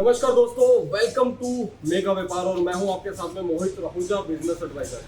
नमस्कार दोस्तों, welcome to mega व्यापार और मैं हूं आपके साथ में मोहित रहूजा, बिजनेस एडवाइजर।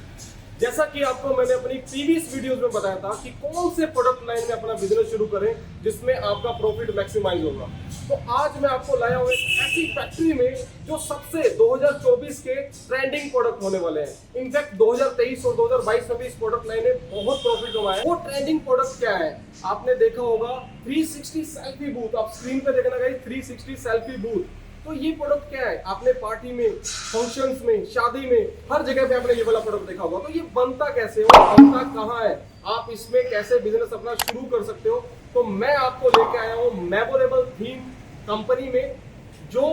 जैसा कि आपको मैंने अपनी प्रीवियस वीडियोस में बताया था कि कौन से प्रोडक्ट लाइन में अपना बिजनेस शुरू करें जिसमें आपका प्रॉफिट मैक्सिमाइज होगा। तो आज मैं आपको लाया हूं एक ऐसी फैक्ट्री में जो सबसे 2024 के ट्रेंडिंग प्रोडक्ट होने वाले हैं। इनफैक्ट 2023 और 2022 में भी इस प्रोडक्ट लाइन ने बहुत प्रॉफिट कमाया है। वो ट्रेंडिंग प्रोडक्ट क्या है? आपने देखा होगा 360 सेल्फी बूथ। आप स्क्रीन पे देखना गाइस, 360 सेल्फी बूथ। तो ये प्रोडक्ट क्या है? आपने पार्टी में, फंक्शंस में, शादी में, हर जगह पे आपने ये वाला प्रोडक्ट देखा होगा। तो ये बनता कैसे हो, बनता कहाँ है, आप इसमें कैसे बिजनेस अपना शुरू कर सकते हो? तो मैं आपको लेके आया हूँ मेमोरेबल थीम कंपनी में, जो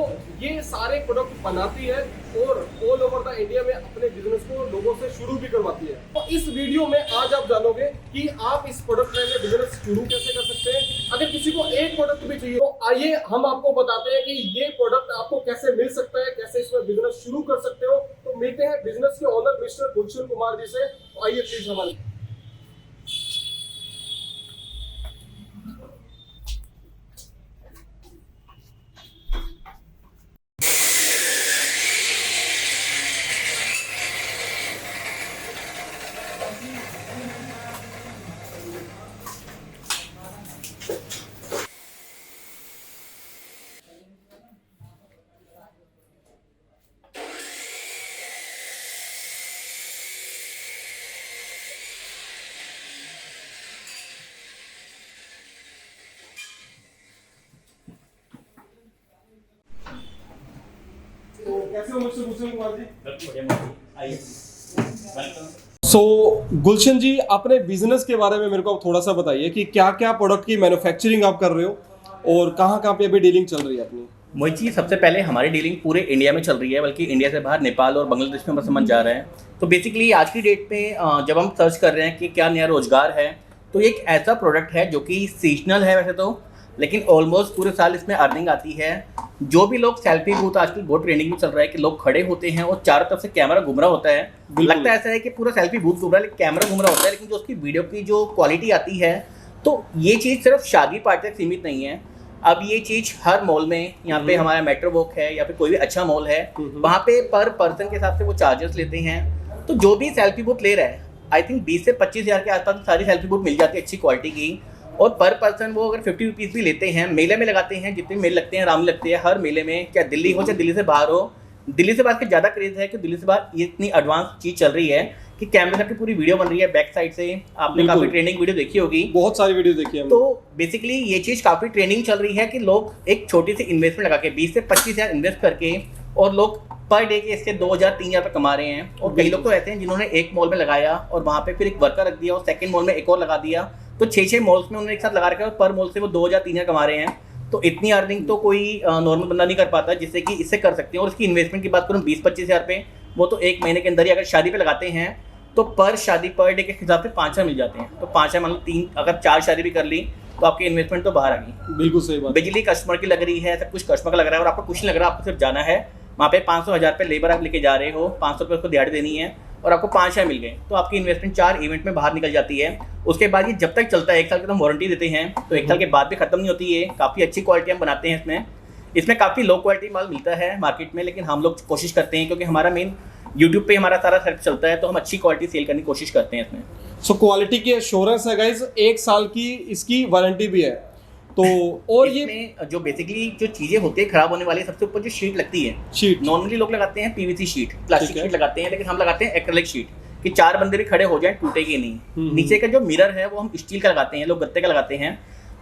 ये सारे प्रोडक्ट बनाती है और ऑल ओवर द इंडिया में अपने बिजनेस को लोगों से शुरू भी करवाती है। तो इस वीडियो में आज आप जानोगे कि आप इस प्रोडक्ट लाइन में बिजनेस शुरू कैसे कर सकते हैं। अगर किसी को एक प्रोडक्ट भी चाहिए तो आइए हम आपको बताते हैं कि ये प्रोडक्ट आपको कैसे मिल सकता है, कैसे इसमें बिजनेस शुरू कर सकते हो। तो मिलते हैं बिजनेस के ओनर मिस्टर गुलशन कुमार जी से। तो आइए प्लीज हमारे कैसे हो मिस्टर गुलशन कुमार जी? सो गुलशन जी, अपने बिजनेस के बारे में मेरे को थोड़ा सा बताइए कि क्या क्या प्रोडक्ट की मैन्युफैक्चरिंग आप कर रहे हो और कहाँ पे अभी डीलिंग चल रही है अपनी? मोहित जी, सबसे पहले हमारी डीलिंग पूरे इंडिया में चल रही है, बल्कि इंडिया से बाहर नेपाल और बांग्लादेश में सामान जा रहा है। तो बेसिकली आज की डेट पे जब हम सर्च कर रहे हैं कि क्या नया रोजगार है, तो एक ऐसा प्रोडक्ट है जो कि सीजनल है वैसे तो, लेकिन ऑलमोस्ट पूरे साल इसमें अर्निंग आती है। जो भी लोग सेल्फी बूथ, आजकल बहुत ट्रेंडिंग में चल रहा है कि लोग खड़े होते हैं और चारों तरफ से कैमरा घूम रहा होता है। लगता है ऐसा है कि पूरा सेल्फी बूथ घूम रहा है, लेकिन कैमरा घूम रहा होता है, लेकिन जो उसकी वीडियो की जो क्वालिटी आती है, तो ये चीज़ सिर्फ शादी पार्टी तक सीमित नहीं है। अब ये चीज़ हर मॉल में, यहाँ पे हमारा मेट्रो वॉक है या फिर कोई भी अच्छा मॉल है, वहाँ पे पर पर्सन के हिसाब से वो चार्जेस लेते हैं। तो जो भी सेल्फी बूथ ले रहा है, आई थिंक 20 से 25 हज़ार के आसपास सारी सेल्फी बूथ मिल जाती है अच्छी क्वालिटी की। और पर पर्सन वो अगर 50 रुपीज़ भी लेते हैं, मेले में लगाते हैं, जितने मेले लगते हैं, आराम लगते हैं हर मेले में, क्या दिल्ली हो चाहे दिल्ली से बाहर हो। दिल्ली से बाहर के ज़्यादा क्रेज है कि दिल्ली से बाहर ये इतनी एडवांस चीज़ चल रही है कि कैमरे से आपकी पूरी वीडियो बन रही है बैक साइड से। आपने काफ़ी ट्रेनिंग वीडियो देखी होगी, बहुत सारी वीडियो देखी है। तो बेसिकली ये चीज़ काफ़ी ट्रेनिंग चल रही है कि लोग एक छोटी सी इन्वेस्टमेंट लगा के 20 से 25 हज़ार इन्वेस्ट करके, और लोग पर डे के इसके 2,000-3,000 रुपये कमा रहे हैं। और कई लोग तो ऐसे हैं जिन्होंने एक मॉल में लगाया और वहाँ पे फिर एक वर्कर रख दिया और सेकंड मॉल में एक और लगा दिया, तो 6-6 मॉल्स में उन्होंने एक साथ लगा रखा है और पर मॉल से वो 2,000-3,000 कमा रहे हैं। तो इतनी अर्निंग तो कोई नॉर्मल बंदा नहीं कर पाता, जिससे कि इससे कर सकते हैं। और इसकी इन्वेस्टमेंट की बात करूँ 20-25 हज़ार रुपये, वो तो एक महीने के अंदर ही अगर शादी पे लगाते हैं तो पर शादी पर डे के हिसाब से 5 हज़ार मिल जाते हैं। तो 5 हज़ार मतलब 3, अगर 4 शादी भी कर ली तो आपकी इन्वेस्टमेंट तो बाहर आ गई। बिल्कुल सही बात। बिजली कस्टमर की लग रही है, सब कुछ कस्टमर का लग रहा है, और आपको कुछ नहीं लग रहा। आपको सिर्फ जाना है वहाँ पे, 500-1000 रुपये लेबर आप लेके जा रहे हो, 500 रुपये उसको दिहाड़ी देनी है और आपको 5 हज़ार मिल गए, तो आपकी इन्वेस्टमेंट 4 इवेंट में बाहर निकल जाती है। उसके बाद ये जब तक चलता है, 1 साल की तो हम वारंटी देते हैं, तो 1 साल के बाद भी खत्म नहीं होती है। काफ़ी अच्छी क्वालिटी हम बनाते हैं इसमें काफ़ी लो क्वालिटी माल मिलता है मार्केट में, लेकिन हम लोग कोशिश करते हैं, क्योंकि हमारा मेन यूट्यूब पे हमारा सारा सर्च चलता है, तो हम अच्छी क्वालिटी सेल करने की कोशिश करते हैं इसमें। सो क्वालिटी की एश्योरेंस है गाइस, 1 साल की इसकी वारंटी भी है। तो और ये जो बेसिकली जो चीज़ें होती है खराब होने वाली, सबसे ऊपर जो शीट लगती है, शीट नॉर्मली लोग लगाते हैं पीवीसी शीट, प्लास्टिक शीट लगाते हैं, लेकिन हम लगाते हैं एक्रेलिक शीट कि 4 बंदे भी खड़े हो जाए टूटेगी नहीं। नीचे का जो मिरर है वो हम स्टील का लगाते हैं, लोग गत्ते का लगाते हैं।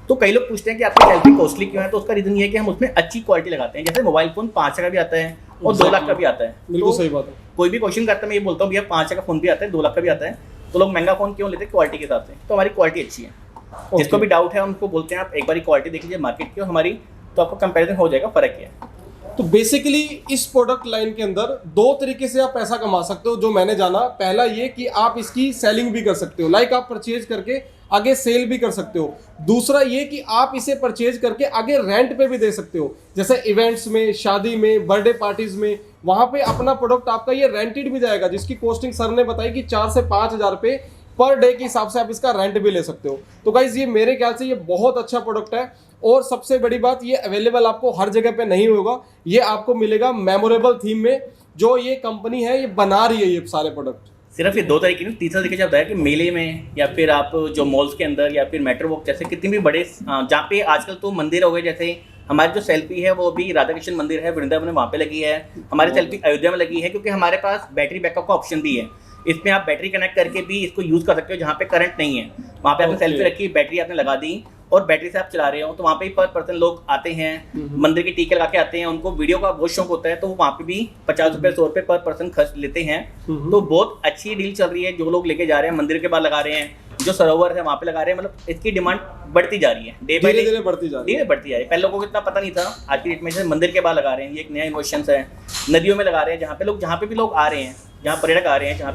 तो कई लोग पूछते हैं कि आपकी सेल्फी कॉस्टली क्यों है, तो उसका रीजन ये है कि हम उसमें अच्छी क्वालिटी लगाते हैं। जैसे मोबाइल फोन 5 का भी आता है और 2 लाख का भी आता है। बिल्कुल सही बात है। कोई भी क्वेश्चन करता है, मैं ये बोलता हूँ भैया 5 का फोन भी आता है, 2 लाख का भी आता है, तो लोग महंगा फोन क्यों लेते हैं? क्वालिटी के हिसाब से। तो हमारी क्वालिटी अच्छी है। जिसको भी डाउट है उनको बोलते हैं आप एक बार क्वालिटी देख लीजिए मार्केट की और हमारी, तो आपको कंपैरिजन हो जाएगा फ़र्क क्या है। तो बेसिकली इस प्रोडक्ट लाइन के अंदर 2 तरीके से आप पैसा कमा सकते हो, जो मैंने जाना। पहला ये कि आप इसकी सेलिंग भी कर सकते हो, लाइक आप परचेज करके आगे सेल भी कर सकते हो। दूसरा ये कि आप इसे परचेज करके आगे रेंट पे भी दे सकते हो, जैसे इवेंट्स में, शादी में, बर्थडे पार्टीज में, वहां पे अपना प्रोडक्ट आपका ये रेंटेड भी जाएगा, जिसकी कॉस्टिंग सर ने बताई कि 4 से 5 हज़ार रुपये पर डे के हिसाब से आप इसका रेंट भी ले सकते हो। तो गाइज ये मेरे ख्याल से ये बहुत अच्छा प्रोडक्ट है, और सबसे बड़ी बात ये अवेलेबल आपको हर जगह पे नहीं होगा, ये आपको मिलेगा मेमोरेबल थीम में, जो ये कंपनी है ये बना रही है ये सारे प्रोडक्ट। सिर्फ ये 2 तरीके नहीं, तीसरा तरीके जब है कि मेले में या फिर आप जो मॉल्स के अंदर या फिर मेट्रो वॉक जैसे कितने भी बड़े जहाँ पे आजकल तो मंदिर हो गए, जैसे हमारी जो सेल्फी है वो भी राधा कृष्ण मंदिर है वृंदावन में, वहाँ पे लगी है। हमारी सेल्फी अयोध्या में लगी है, क्योंकि हमारे पास बैटरी बैकअप का ऑप्शन भी है। इसमें आप बैटरी कनेक्ट करके भी इसको यूज़ कर सकते हो, जहाँ पे करंट नहीं है वहाँ पे आपने सेल्फी रखी, बैटरी आपने लगा दी और बैटरी से आप चला रहे हो, तो वहाँ पे पर पर्सन लोग आते हैं, मंदिर के टीके लगा के आते हैं, उनको वीडियो का बहुत शौक होता है, तो वहाँ पे भी 50 रुपये 100 रुपये पर पर्सन खर्च लेते हैं। तो बहुत अच्छी डील चल रही है, जो लोग लेके जा रहे हैं मंदिर के बाहर लगा रहे हैं, जो सरोवर है वहाँ पे लगा रहे हैं, मतलब इसकी डिमांड बढ़ती जा रही है, डे बाय डे बढ़ती जा रही है। पहले लोगों को इतना पता नहीं था, आज की डेट में मंदिर के बाहर लगा रहे हैं, ये एक नया इमोशन है। नदियों में लगा रहे हैं, जहाँ पे भी लोग आ रहे हैं, जहाँ पर्यटक आ रहे हैं, जहाँ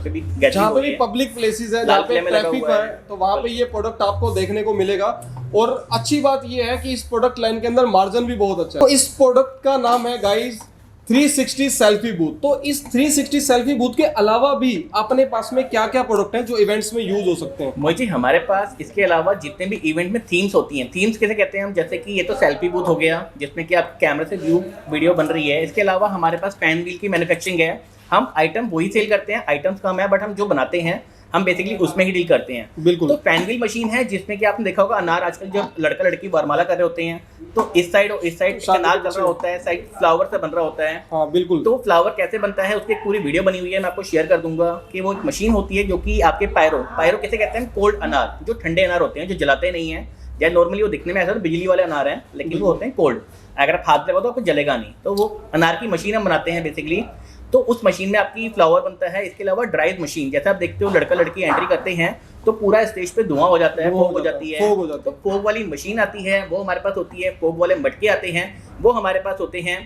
पे भी पब्लिक प्लेसेस है, जहाँ पे ट्रैफिक है, तो वहाँ पे ये प्रोडक्ट आपको देखने को मिलेगा। और अच्छी बात ये है कि इस प्रोडक्ट लाइन के अंदर मार्जिन भी बहुत अच्छा है। तो इस प्रोडक्ट का नाम है गाइस 360 सेल्फी बूथ। तो इस 360 सेल्फी बूथ के अलावा भी अपने पास में क्या क्या प्रोडक्ट हैं जो इवेंट्स में यूज हो सकते हैं? मोहित जी, हमारे पास इसके अलावा जितने भी इवेंट में थीम्स होती हैं, थीम्स कैसे कहते हैं हम, जैसे कि ये तो सेल्फी बूथ हो गया जिसमें कि आप कैमरे से वीडियो बन रही है। इसके अलावा हमारे पास फैन व्हील की मैन्युफैक्चरिंग है, हम आइटम वही सेल करते हैं, आइटम्स कम है बट हम जो बनाते हैं हम बेसिकली उसमें ही डील करते हैं। बिल्कुल। तो फैन व्हील मशीन है जिसमें कि आपने देखा होगा अनार, आजकल जब लड़का लड़की वरमाला कर रहे होते हैं तो इस साइड और इस साइड अनार चल रहा होता है, साइड फ्लावर से बन रहा होता है। हाँ बिल्कुल। तो फ्लावर कैसे बनता है उसकी एक पूरी वीडियो बनी हुई है, मैं आपको शेयर कर दूंगा कि वो एक मशीन होती है जो कि आपके पायरो कैसे कहते हैं, कोल्ड अनार, जो ठंडे अनार होते हैं जो जलाते नहीं है, या नॉर्मली वो दिखने में ऐसा बिजली वाले अनार हैं लेकिन वो होते हैं कोल्ड, अगर आप हाथ लगाओ तो आपको जलेगा नहीं, तो वो अनार की मशीन हम बनाते हैं बेसिकली। तो उस मशीन में आपकी फ्लावर बनता है। इसके अलावा ड्राइव मशीन, जैसे आप देखते हो लड़का लड़की एंट्री करते हैं तो पूरा स्टेज पे धुआं हो जाता है, फोग हो जाती है, तो फोग वाली मशीन आती है वो हमारे पास होती है। फोग वाले मटके आते हैं वो हमारे पास होते हैं।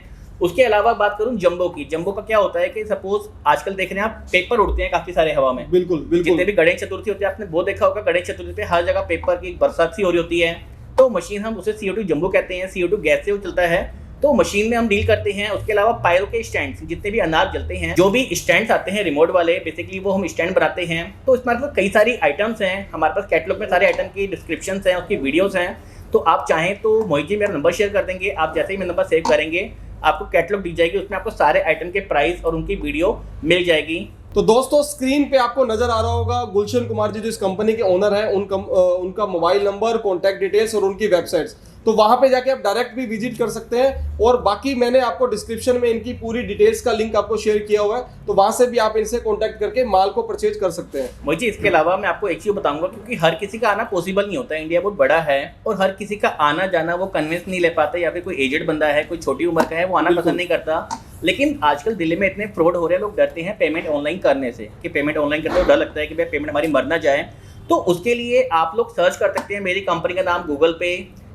उसके अलावा बात करूं जंबो की, जंबो का क्या होता है कि सपोज आजकल देख रहे हैं आप पेपर उड़ते हैं काफी सारे हवा में, बिल्कुल। जितने भी गणेश चतुर्थी होती है आपने वो देखा होगा, गणेश चतुर्थी पे हर जगह पेपर की बरसात सी हो रही होती है, तो मशीन हम उसे CO2 जंबो कहते हैं, CO2 गैस से वो चलता है, तो मशीन में हम डील करते हैं। उसके अलावा पायरो के स्टैंड्स, जितने भी अनार जलते हैं, जो भी स्टैंड्स आते हैं रिमोट वाले, बेसिकली वो हम स्टैंड बनाते हैं। तो इसमें मतलब कई सारी आइटम्स हैं हमारे पास, कैटलॉग में सारे आइटम की डिस्क्रिप्शन हैं, उसकी वीडियोस हैं। तो आप चाहें तो मोहित जी मेरा नंबर शेयर कर देंगे, आप जैसे ही मेरा नंबर सेव करेंगे आपको कैटलॉग दी जाएगी, उसमें आपको सारे आइटम के प्राइस और उनकी वीडियो मिल जाएगी। तो दोस्तों स्क्रीन पे आपको नजर आ रहा होगा गुलशन कुमार जी जो इस कंपनी के ओनर हैं, उनका मोबाइल नंबर, कॉन्टैक्ट डिटेल्स और उनकी वेबसाइट्स, तो वहां पे जाके आप डायरेक्ट भी विजिट कर सकते हैं। और बाकी मैंने आपको डिस्क्रिप्शन में इनकी पूरी डिटेल्स का लिंक आपको शेयर किया हुआ है, तो वहां से भी आप इनसे कॉन्टैक्ट करके माल को परचेज कर सकते हैं। मोहित जी, इसके अलावा मैं आपको एक चीज बताऊंगा, क्योंकि हर किसी का आना पॉसिबल नहीं होता है, इंडिया बहुत बड़ा है और हर किसी का आना जाना वो कन्विंस नहीं ले पाता, या फिर कोई एजेड बंदा है, कोई छोटी उम्र का है, वो आना पसंद नहीं करता। लेकिन आजकल दिल्ली में इतने फ्रॉड हो रहे हैं, लोग डरते हैं पेमेंट ऑनलाइन करने से, कि पेमेंट ऑनलाइन करते हो डर लगता है कि भाई पेमेंट हमारी मर ना जाए। तो उसके लिए आप लोग सर्च कर सकते हैं मेरी कंपनी का नाम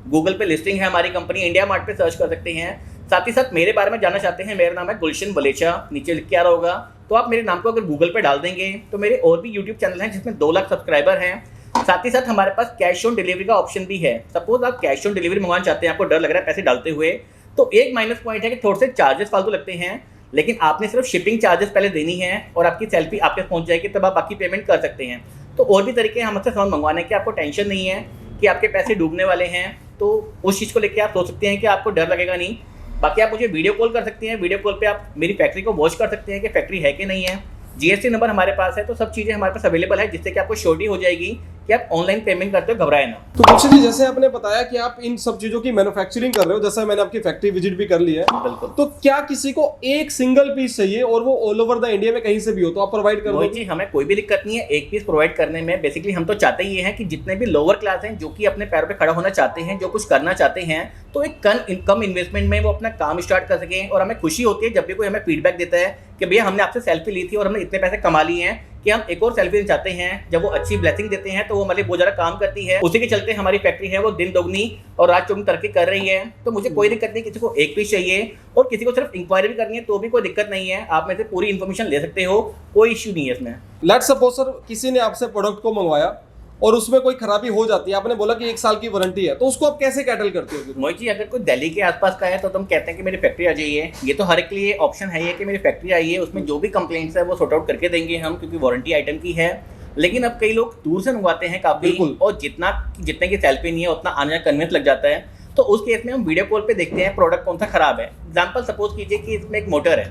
गूगल पे लिस्टिंग है हमारी कंपनी, इंडिया मार्ट पे सर्च कर सकते हैं। साथ ही साथ मेरे बारे में जानना चाहते हैं, मेरा नाम है गुलशन बलेचा, नीचे लिख के आ रहा होगा, तो आप मेरे नाम को अगर गूगल पे डाल देंगे तो मेरे और भी यूट्यूब चैनल हैं जिसमें 2 लाख सब्सक्राइबर हैं। साथ ही साथ हमारे पास कैश ऑन डिलीवरी का ऑप्शन भी है। सपोज आप कैश ऑन डिलीवरी मंगवाना चाहते हैं, आपको डर लग रहा है पैसे डालते हुए, तो एक माइनस पॉइंट है कि थोड़े से चार्जेस फालतू लगते हैं, लेकिन आपने सिर्फ शिपिंग चार्जेस पहले देनी है और आपकी सेल्फी आपके पहुंच जाएगी, तब आप बाकी पेमेंट कर सकते हैं। तो और भी तरीके हैं हमसे सामान मंगवाने के, आपको टेंशन नहीं है कि आपके पैसे डूबने वाले हैं, तो उस चीज़ को लेकर आप सोच सकते हैं कि आपको डर लगेगा नहीं। बाकी आप मुझे वीडियो कॉल कर सकते हैं, वीडियो कॉल पे आप मेरी फैक्ट्री को वॉच कर सकते हैं कि फैक्ट्री है कि नहीं है, GST नंबर हमारे पास है, तो सब चीज़ें हमारे पास अवेलेबल है, जिससे कि आपको श्योरिटी हो जाएगी कि आप ऑनलाइन पेमेंट करते हो, घबराए ना। तो गुलशन जी, जैसे आपने बताया कि आप इन सब चीजों की मैन्युफैक्चरिंग कर रहे हो, जैसा मैंने आपकी फैक्ट्री विजिट भी कर ली है, बिल्कुल। तो क्या किसी को एक सिंगल पीस चाहिए और वो ऑल ओवर द इंडिया में कहीं से भी हो तो आप प्रोवाइड कर मोहित दोगे? जी, हमें कोई भी दिक्कत नहीं है एक पीस प्रोवाइड करने में। बेसिकली हम तो चाहते ही हैं कि जितने भी लोअर क्लास हैं जो कि अपने पैरों पे खड़ा होना चाहते हैं, जो कुछ करना चाहते हैं, तो एक कम इन्वेस्टमेंट में वो अपना काम स्टार्ट कर सकें। और हमें खुशी होती है जब भी कोई हमें फीडबैक देता है कि भैया हमने आपसे सेल्फी ली थी और हमने इतने पैसे कमा लिए हैं कि हम एक और सेल्फी चाहते हैं। जब वो अच्छी ब्लेसिंग देते हैं तो वो हमारे बहुत ज़्यादा काम करती है, उसी के चलते हमारी फैक्ट्री है वो दिन दोगुनी और रात चौगुनी तरक्की कर रही है। तो मुझे कोई दिक्कत नहीं, किसी को एक पीस चाहिए और किसी को सिर्फ इंक्वायरी भी करनी है तो भी कोई दिक्कत नहीं है, आप में से पूरी इन्फॉर्मेशन ले सकते हो, कोई इश्यू नहीं है इसमें। लेट्स सपोज सर किसी ने आपसे प्रोडक्ट को मंगवाया और उसमें कोई खराबी हो जाती है, आपने बोला कि 1 साल की वारंटी है, तो उसको आप कैसे कैटल करते हो? मोहित जी, अगर कोई दिल्ली के आसपास का है तो तुम कहते हैं कि मेरी फैक्ट्री आ जाइए, ये तो हर एक के लिए ऑप्शन है ये कि मेरी फैक्ट्री आइए, उसमें जो भी कंप्लेंट्स है वो सॉर्ट आउट करके देंगे हम, क्योंकि वारंटी आइटम की है। लेकिन अब कई लोग दूर से मंगवाते हैं काफ़ी, बिल्कुल। और जितने की सेल्फी नहीं है उतना आने का कन्वीनियंस लग जाता है। तो उस केस में हम वीडियो कॉल पे देखते हैं प्रोडक्ट कौन सा खराब है। एग्जाम्पल सपोज कीजिए कि इसमें एक मोटर है,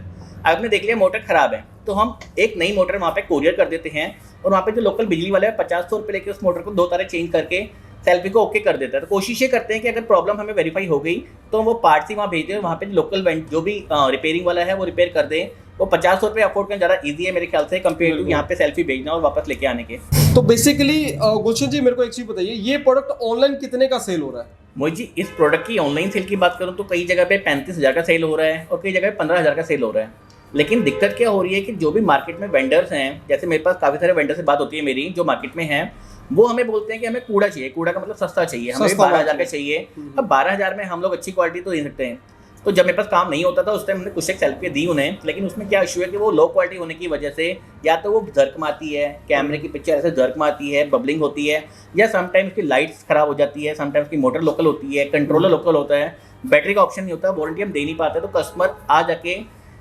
आपने देख लिया मोटर खराब है, तो हम एक नई मोटर वहाँ पे कोरियर कर देते हैं, और वहाँ पे जो लोकल बिजली वाला है 50-100 रुपये लेके उस मोटर को 2 तारे चेंज करके सेल्फी को ओके कर देता है। तो कोशिश ये करते हैं कि अगर प्रॉब्लम हमें वेरीफाई हो गई तो वो पार्ट्स ही वहाँ भेज दें, वहाँ पे लोकल वेंड जो भी रिपेयरिंग वाला है वो रिपेयर कर दें। वो 50 रुपये अफोर्ड करना ज़्यादा ईजी है मेरे ख्याल से, कंपेयर टू यहाँ पे सेल्फी भेजना और वापस लेके आने के। तो बेसिकली गुलशन जी मेरे को एक चीज बताइए, ये प्रोडक्ट ऑनलाइन कितने का सेल हो रहा है? मोहित जी, इस प्रोडक्ट की ऑनलाइन सेल की बात करूँ तो कई जगह पे 35,000 का सेल हो रहा है और कई जगह पे 15,000 का सेल हो रहा है। लेकिन दिक्कत क्या हो रही है कि जो भी मार्केट में वेंडर्स हैं, जैसे मेरे पास काफ़ी सारे वेंडर से बात होती है मेरी जो मार्केट में हैं, वो हमें बोलते हैं कि हमें कूड़ा चाहिए, कूड़ा का मतलब सस्ता चाहिए, हमें 12,000 का चाहिए। अब 12,000 में हम लोग अच्छी क्वालिटी तो दे सकते हैं। तो जब मेरे पास काम नहीं होता था उस टाइम हमने कुछ एक सेल्फी दी उन्हें, लेकिन उसमें क्या इशू है कि वो लो क्वालिटी होने की वजह से या तो वो झर्क मारती है, कैमरे की पिक्चर ऐसे झर्क मारती है, बबलिंग होती है, या समटाइम्स की लाइट्स खराब हो जाती है, समटाइम्स की मोटर लोकल होती है, कंट्रोलर लोकल होता है, बैटरी का ऑप्शन नहीं होता, वारंटी हम दे नहीं पाते। तो कस्टमर आ जाके,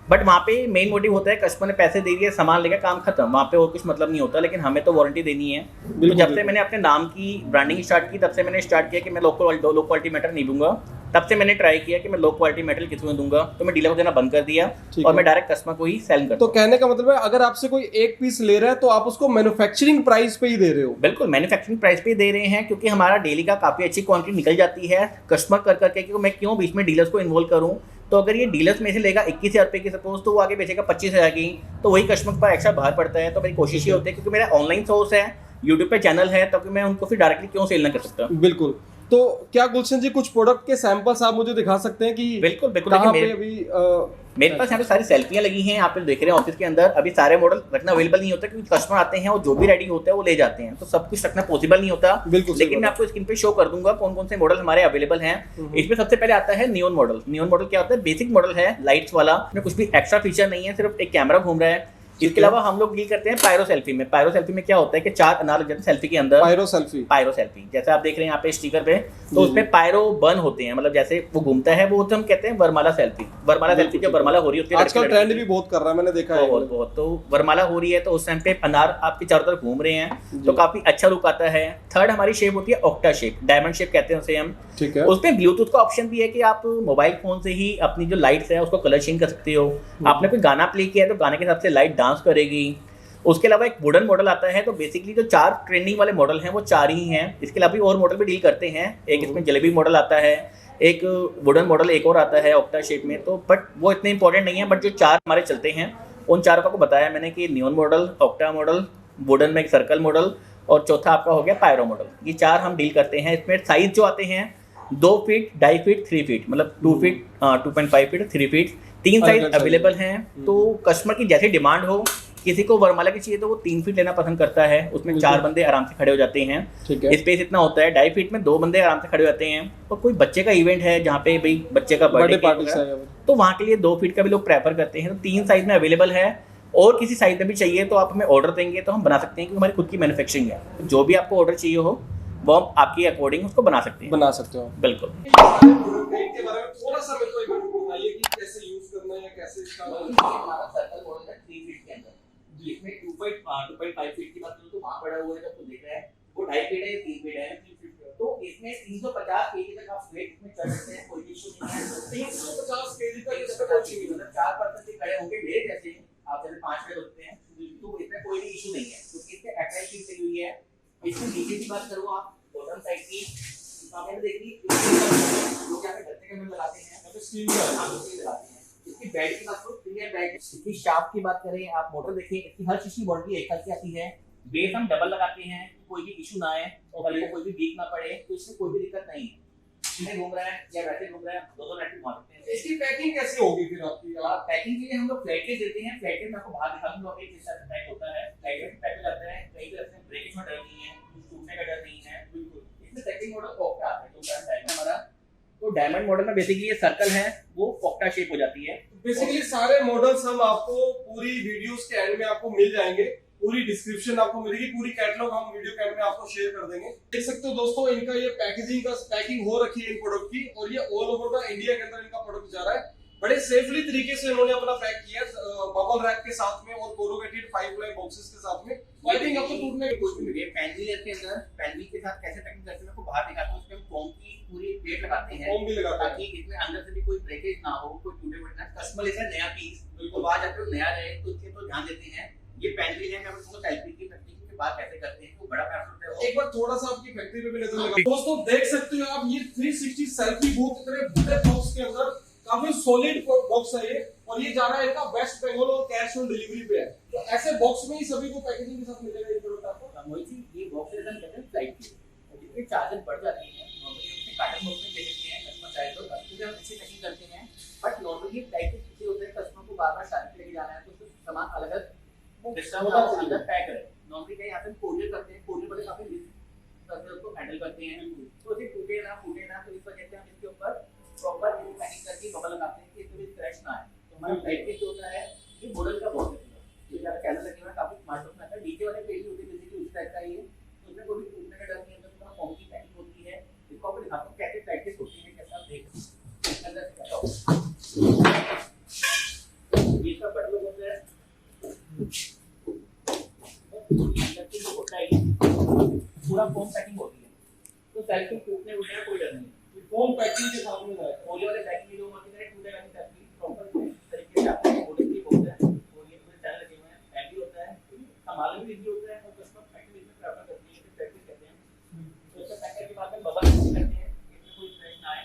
बट वहाँ पे मेन मोटिव होता है कस्टमर ने पैसे दे दिए, सामान लेकर काम खत्म, वहाँ पे और कुछ मतलब नहीं होता। लेकिन हमें तो वारंटी देनी है। तो जब से मैंने अपने नाम की ब्रांडिंग स्टार्ट की तब से मैंने स्टार्ट किया कि मैं लो क्वालिटी मेटल नहीं दूंगा। तब से मैंने ट्राई किया कि मैं लो क्वालिटी मेटल किसी में दूंगा, तो मैं डीलर को देना बंद कर दिया और मैं डायरेक्ट कस्टमर को ही सेल करता। तो कहने का मतलब है अगर आपसे कोई एक पीस ले रहा है तो आप उसको मैन्युफैक्चरिंग प्राइस पे ही दे रहे हो? बिल्कुल मैन्युफैक्चरिंग प्राइस पे दे रहे हैं, क्योंकि हमारा डेली का काफ़ी अच्छी क्वांटिटी निकल जाती है कस्टमर कर करके, क्योंकि मैं क्यों बीच में डीलर्स को इन्वॉल्व करूँ। तो अगर ये डीलर्स में से लेगा 21,000 रुपये की सपोज, तो वो आगे बेचेगा 25,000 की, तो वही कस्टमर पर एक्स्ट्रा बाहर पड़ता है। तो मेरी कोशिश ये होती है, क्योंकि मेरा ऑनलाइन सोर्स है, यूट्यूब पे चैनल है, तो मैं उनको फिर डायरेक्टली क्यों सेल ना कर सकता। बिल्कुल। तो क्या गुलशन जी कुछ प्रोडक्ट के सैंपल्स आप मुझे दिखा सकते हैं कि बिल्कुल बिल्कुल। कहाँ देखिए पे अभी मेरे पास यहाँ पे सारी सेल्फियाँ लगी हैं, आप देख रहे हैं ऑफिस के अंदर। अभी सारे मॉडल रखना अवेलेबल नहीं होता, क्योंकि कस्टमर आते हैं और जो भी रेडी होता है वो ले जाते हैं, तो सब कुछ रखना पॉसिबल नहीं होता। बिल्कुल। लेकिन मैं आपको स्क्रीन पे शो कर दूंगा कौन कौन से मॉडल हमारे अवेलेबल हैं। इसमें सबसे पहले आता है नियॉन मॉडल। नियॉन मॉडल क्या होता है? बेसिक मॉडल है, लाइट्स वाला, इसमें कुछ भी एक्स्ट्रा फीचर नहीं है, सिर्फ एक कैमरा घूम रहा है। इसके अलावा हम लोग डील करते हैं पायरो सेल्फी में। पायरो सेल्फी में क्या होता है कि 4 अनार लग जाते हैं सेल्फी के अंदर। पायरो सेल्फी जैसे आप देख रहे हैं यहाँ पे स्टिकर पे, तो उसमें पायरो बर्न होते हैं, मतलब जैसे वो घूमता है वो, तो हम कहते हैं वरमाला सेल्फी। वरमाला सेल्फी जो वरमाला हो रही होती है, आजकल ट्रेंड भी बहुत कर रहा है, मैंने देखा है बहुत। तो वरमाला हो रही है तो उस टाइम पे अनार आपके चारों तरफ घूम रहे हैं, तो काफी अच्छा लुक आता है। थर्ड हमारी शेप होती है ऑक्टा शेप, डायमंड शेप कहते हैं उसे हम। ठीक है। उसमें ब्लूटूथ का ऑप्शन भी है कि आप मोबाइल फोन से ही अपनी जो लाइट्स है उसको कलर चेंज कर सकते हो। आपने कोई गाना प्ले किया है तो गाने के हिसाब से लाइट डांस करेगी। उसके अलावा एक वुडन मॉडल आता है। तो बेसिकली जो 4 ट्रेंडिंग वाले मॉडल हैं वो 4 ही हैं। इसके अलावा भी और मॉडल भी डील करते हैं। एक इसमें जलेबी मॉडल आता है, एक वुडन मॉडल एक और आता है ऑक्टा शेप में, तो बट वो इतने इंपॉर्टेंट नहीं है। बट जो 4 हमारे चलते हैं उन 4 को आपको बताया मैंने कि neon model, octa model, wooden में एक सर्कल मॉडल, और चौथा आपका हो गया पायरो मॉडल। ये 4 हम डील करते हैं। इसमें साइज जो आते हैं 2 फीट, 2.5 फीट, 3 फीट, मतलब 2 feet, 2.5 feet, 3 feet, 3 size available हैं। तो कस्टमर की जैसी डिमांड हो, किसी को वरमाला की चाहिए तो वो 3 फीट लेना पसंद करता है, उसमें 4 बंदे आराम से खड़े हो जाते हैं। स्पेस इतना होता है। 2.5 फीट में 2 बंदे आराम से खड़े हो जाते हैं। और कोई बच्चे का इवेंट है जहाँ पे भाई बच्चे का बर्थडे पार्टी है, तो वहाँ के लिए 2 फीट का भी लोग प्रेफर करते हैं। तो 3 साइज में अवेलेबल है, और किसी साइज में भी चाहिए तो आप हमें ऑर्डर देंगे तो हम बना सकते हैं, क्योंकि हमारी खुद की मैन्युफैक्चरिंग है। तो जो भी आपको ऑर्डर चाहिए हो वो हम आपकी अकॉर्डिंग उसको बना सकते हो। बिल्कुल। के बारे में थोड़ा सा मेरे को एक बार बताइए कि कैसे यूज करना है या कैसे इसका हमारा सर्कल मॉडल है 3 फीट के अंदर। इसमें 2.5 फीट की बात करूं तो वहां पड़ा हुआ है, तो देख रहे हैं वो 2.5 फीट है, 3 फीट है, 3 फीट। तो इसमें 350 केजी तक आप वेट इसमें चढ़ सकते हैं, कोई इशू नहीं है। 350 केजी का इसमें कोई इशू नहीं, मतलब 4 पर्सन से खड़े होंगे मेरे जैसे, आप जैसे 5 खड़े होते हैं, तो इसमें कोई भी इशू नहीं है, क्योंकि इसमें अट्रैक्टिव चली हुई है। इसमें नीचे की बात करूं आप बॉटम साइड की, आपने देखी लोग यहाँ पे गत्ते के में लगाते हैं, स्टील का लगाते हैं। इसकी बेड की बात करो, क्लियर बेड। इसकी शाफ्ट की बात करें, आप मोटर देखिए, इसकी हर चीज की बाउंड्री एक की आती है। बेस हम डबल लगाते हैं, कोई भी इशू ना आए और कल को कोई भी वीक ना पड़े, तो इसमें कोई भी दिक्कत नहीं है। इसमें घूम रहा है या वैसे घूम रहा है, दोनों लाइट घुमा सकते हैं। इसकी पैकिंग कैसे होगी फिर आपकी? पैकिंग के लिए हम लोग फ्लैट केज देते हैं। फ्लैट केज मैं आपको बाहर दिखा दूंगा, एक हिस्सा पैक होता है, फ्लैट केज पैक हो जाता है। कहीं पे अपने ब्रेकेज में डर नहीं है, टूटने का डर नहीं है। बिल्कुल। इसमें सेकंड मॉडल ऑक्टा आता है, जो डायमंड है हमारा। तो डायमंड मॉडल में बेसिकली ये सर्कल है वो ऑक्टा शेप हो जाती है। बेसिकली सारे मॉडल्स हम आपको पूरी वीडियोस के एंड में आपको मिल जाएंगे, पूरी डिस्क्रिप्शन आपको मिलेगी, पूरी कैटलॉग हम वीडियो के एंड में आपको शेयर कर देंगे। देख सकते हो दोस्तों, इनका ये पैकिंग हो रखी है इन प्रोडक्ट की, और ये ऑल ओवर द इंडिया के अंदर इनका प्रोडक्ट जा रहा है। बड़े सेफली तरीके से इन्होंने अपना पैक किया। बबल रैप के साथ में और कोरोगेटेड 5 प्लाई बॉक्सेस के साथ में। आई थिंक अब तो टूटने की कोशिश नहीं है। पेंसिल के अंदर पेंसिल के साथ कैसे पैकिंग करते हैं आपको बाहर दिखाता हूं। उसमें हम फोम की पूरी प्लेट लगाते हैं, फोम भी लगाते हैं ताकि इसमें अंदर से भी कोई ब्रेकेज ना हो, कोई टूटे फूटे ना। कस्टमर लेता है नया पीस, तो बाहर जाकर नया रहे तो इसके तो ध्यान देते हैं। ये पेंसिल है, मैं आपको सेल्फी की प्रैक्टिस के बाद कैसे करते हैं, तो बड़ा पैसा होता है। एक बार थोड़ा सा आपकी फैक्ट्री पे भी नजर लगा। दोस्तों देख सकते हो आप, ये 360 सेल्फी बूथ इतने बड़े बॉक्स के अंदर, काफी सॉलिड बॉक्स है ये, और ये जा रहा है इनका वेस्ट बंगाल और कैश ऑन डिलीवरी पे है। तो ऐसे बॉक्स में ही सभी को पैकेजिंग के साथ मिलेगा ये प्रोडक्ट आपको। वही चीज ये बॉक्स रिटर्न कहते हैं फ्लाइट की, और जितने चार्जेस बढ़ जाते हैं नॉर्मली उससे कार्टन बॉक्स में दे देते हैं कस्टमर चाहे तो उससे हम अच्छी पैकिंग करते हैं। बट नॉर्मली फ्लाइट के पीछे होते हैं कस्टमर को बार-बार शादी पे लेके जाना है, तो उसको सामान अलग अलग डिस्टर्ब होता है, अलग पैक करें। नॉर्मली क्या यहाँ पे कोरियर करते हैं, कोरियर वाले काफी रिस्क उसको हैंडल करते हैं, तो ये टूटे ना, तो इस वजह से हम इसके ऊपर प्रॉपर पैकिंग करके बबल लगाते हैं कि इसमें क्रैश ना आए। तो हमारा फ्लाइट के जो होता है ये मॉडल का बहुत है, ये ज्यादा कैनल लगे हुए हैं, काफी स्मार्ट होता है। डीके वाले पेज होते हैं बेसिकली उस टाइप का ये, तो उसमें कोई टूटने का डर नहीं है, तो फॉर्म की पैकिंग होती है। इसको आपको दिखाता हूं कैसे प्रैक्टिस होती है, कैसे आप देख अंदर से क्या होता है। ये इसका बटन होता है, अंदर से जो होता है ये पूरा फॉर्म पैकिंग होती है, तो सेल्फ में टूटने उठने का कोई डर नहीं है। फोम पैकिंग के साथ में है। पोलियो वाले पैकिंग जो होती है टूटेगा नहीं, सेल्फी प्रॉपर तरीके से आपको मॉडल की होता है, और ये पूरे चैनल लगे हुए हैं, पैक भी होता है, संभालना भी इजी होता है, और कस्टमर पैकिंग इसमें प्रेफर करते हैं, प्रैक्टिस करते हैं। तो इसका पैक करके बाद में बबल करते हैं, इसमें कोई क्रैश ना आए,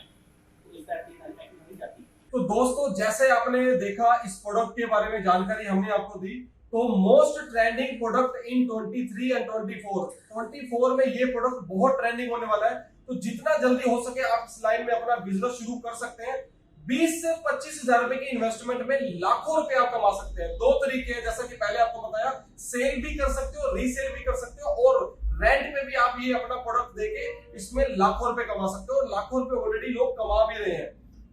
तो इस टाइप की पैकिंग हो जाती है। तो दोस्तों जैसे आपने देखा, इस प्रोडक्ट के बारे में जानकारी हमने आपको दी, तो most trending product in 23 and 24 में ये प्रोडक्ट बहुत ट्रेंडिंग होने वाला है। तो जितना जल्दी हो सके आप इस लाइन में अपना बिजनेस शुरू कर सकते हैं। 20 से 25 हजार रुपए की इन्वेस्टमेंट में लाखों रुपए आप कमा सकते हैं। दो तरीके हैं, जैसा कि पहले आपको बताया, सेल भी कर सकते हो, रीसेल भी कर सकते हो, और रेंट पे भी आप ये अपना प्रोडक्ट देके इसमें लाखों रुपए कमा सकते हो, और लाखों रुपए ऑलरेडी लोग कमा भी रहे हैं।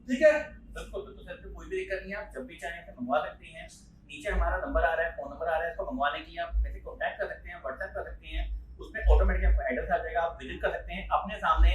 ठीक है, बिल्कुल, तो सर कोई भी दिक्कत नहीं है, आप जब भी चाहें तो मंगवा सकते हैं। नीचे हमारा नंबर आ रहा है, फोन नंबर आ रहा है, इसको मंगवाने के लिए आप मेरे से कांटेक्ट कर सकते हैं, व्हाट्सएप कर सकते हैं, उसमें ऑटोमेटिक आपको एड्रेस आ जाएगा, आप विजिट कर सकते हैं, अपने सामने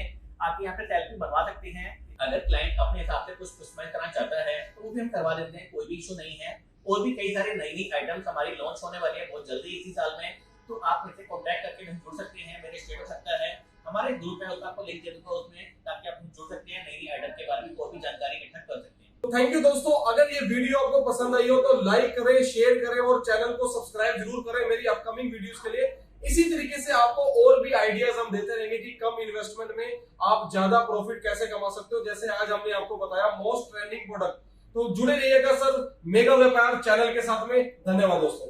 आके यहाँ पे सेल्फी बनवा सकते हैं। अगर क्लाइंट अपने हिसाब से कुछ कस्टमाइज करना चाहता है तो वो भी हम करवा देते हैं, कोई भी इशू नहीं है। और भी कई सारे नई नई आइटम्स हमारी लॉन्च होने वाली है बहुत जल्दी इसी साल में, तो आप मेरे से कांटेक्ट करके जुड़ सकते हैं। मेरे स्टेटस आता है, हमारे ग्रुप है, उसका आपको लिंक दे दूंगा उसमें, ताकि आप जुड़ सकते हैं, नई नई आइटम के बारे में कोई भी जानकारी इकट्ठा कर सकते हैं। तो थैंक यू दोस्तों, अगर ये वीडियो आपको पसंद आई हो तो लाइक करें, शेयर करें, और चैनल को सब्सक्राइब जरूर करें मेरी अपकमिंग वीडियोस के लिए। इसी तरीके से आपको और भी आइडियाज हम देते रहेंगे कि कम इन्वेस्टमेंट में आप ज्यादा प्रॉफिट कैसे कमा सकते हो, जैसे आज हमने आपको बताया मोस्ट ट्रेंडिंग प्रोडक्ट। तो जुड़े रहिएगा सर मेगा व्यापार चैनल के साथ में। धन्यवाद दोस्तों।